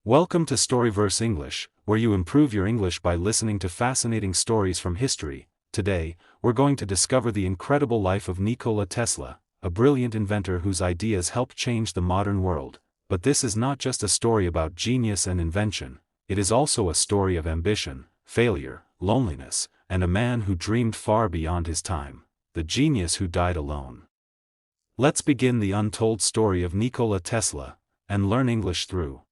Welcome to StoryVerse English, where you improve your English by listening to fascinating stories from history. Today, we're going to discover the incredible life of Nikola Tesla, a brilliant inventor whose ideas helped change the modern world. But this is not just a story about genius and invention, it is also a story of ambition, failure, loneliness, and a man who dreamed far beyond his time, the genius who died alone. Let's begin the untold story of Nikola Tesla, and learn English through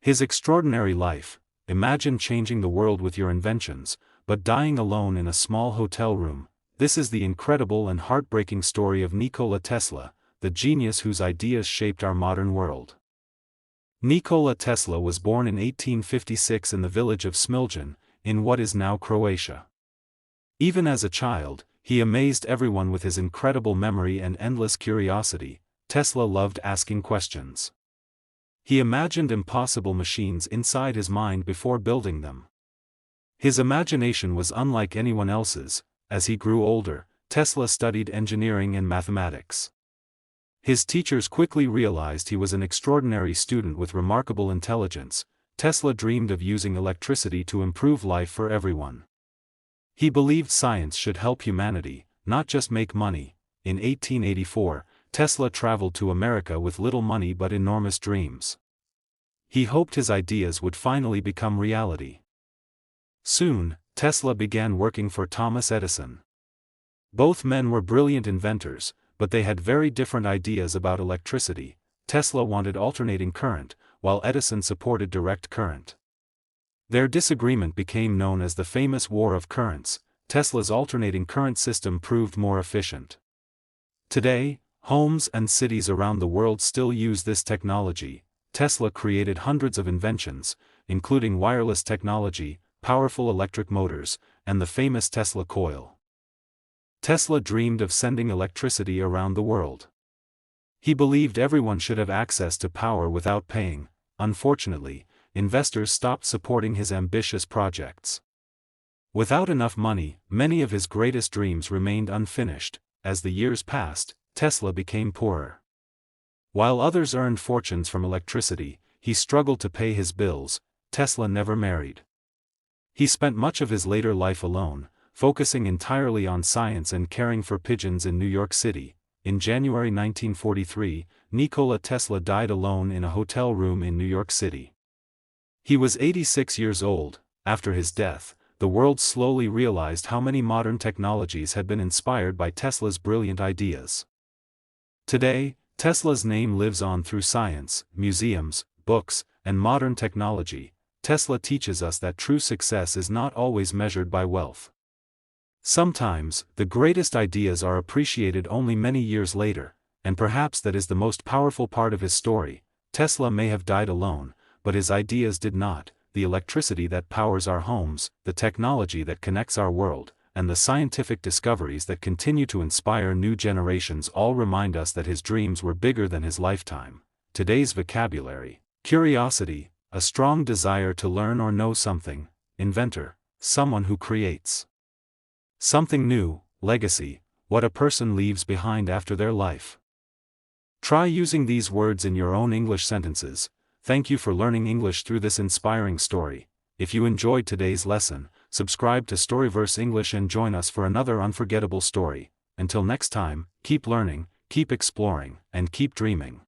his extraordinary life. Imagine changing the world with your inventions, but dying alone in a small hotel room. This is the incredible and heartbreaking story of Nikola Tesla, the genius whose ideas shaped our modern world. Nikola Tesla was born in 1856 in the village of Smiljan, in what is now Croatia. Even as a child, he amazed everyone with his incredible memory and endless curiosity. Tesla loved asking questions. He imagined impossible machines inside his mind before building them. His imagination was unlike anyone else's. As he grew older, Tesla studied engineering and mathematics. His teachers quickly realized he was an extraordinary student with remarkable intelligence. Tesla dreamed of using electricity to improve life for everyone. He believed science should help humanity, not just make money. In 1884, Tesla traveled to America with little money but enormous dreams. He hoped his ideas would finally become reality. Soon, Tesla began working for Thomas Edison. Both men were brilliant inventors, but they had very different ideas about electricity. Tesla wanted alternating current, while Edison supported direct current. Their disagreement became known as the famous War of Currents. Tesla's alternating current system proved more efficient. Today, homes and cities around the world still use this technology. Tesla created hundreds of inventions, including wireless technology, powerful electric motors, and the famous Tesla coil. Tesla dreamed of sending electricity around the world. He believed everyone should have access to power without paying. Unfortunately, investors stopped supporting his ambitious projects. Without enough money, many of his greatest dreams remained unfinished. As the years passed, Tesla became poorer. While others earned fortunes from electricity, he struggled to pay his bills. Tesla never married. He spent much of his later life alone, focusing entirely on science and caring for pigeons in New York City. In January 1943, Nikola Tesla died alone in a hotel room in New York City. He was 86 years old. After his death, the world slowly realized how many modern technologies had been inspired by Tesla's brilliant ideas. Today, Tesla's name lives on through science, museums, books, and modern technology. Tesla teaches us that true success is not always measured by wealth. Sometimes, the greatest ideas are appreciated only many years later, and perhaps that is the most powerful part of his story. Tesla may have died alone, but his ideas did not. The electricity that powers our homes, the technology that connects our world, and the scientific discoveries that continue to inspire new generations all remind us that his dreams were bigger than his lifetime. Today's vocabulary: curiosity, a strong desire to learn or know something; inventor, someone who creates something new; legacy, what a person leaves behind after their life. Try using these words in your own English sentences. Thank you for learning English through this inspiring story. If you enjoyed today's lesson, subscribe to StoryVerse English and join us for another unforgettable story. Until next time, keep learning, keep exploring, and keep dreaming.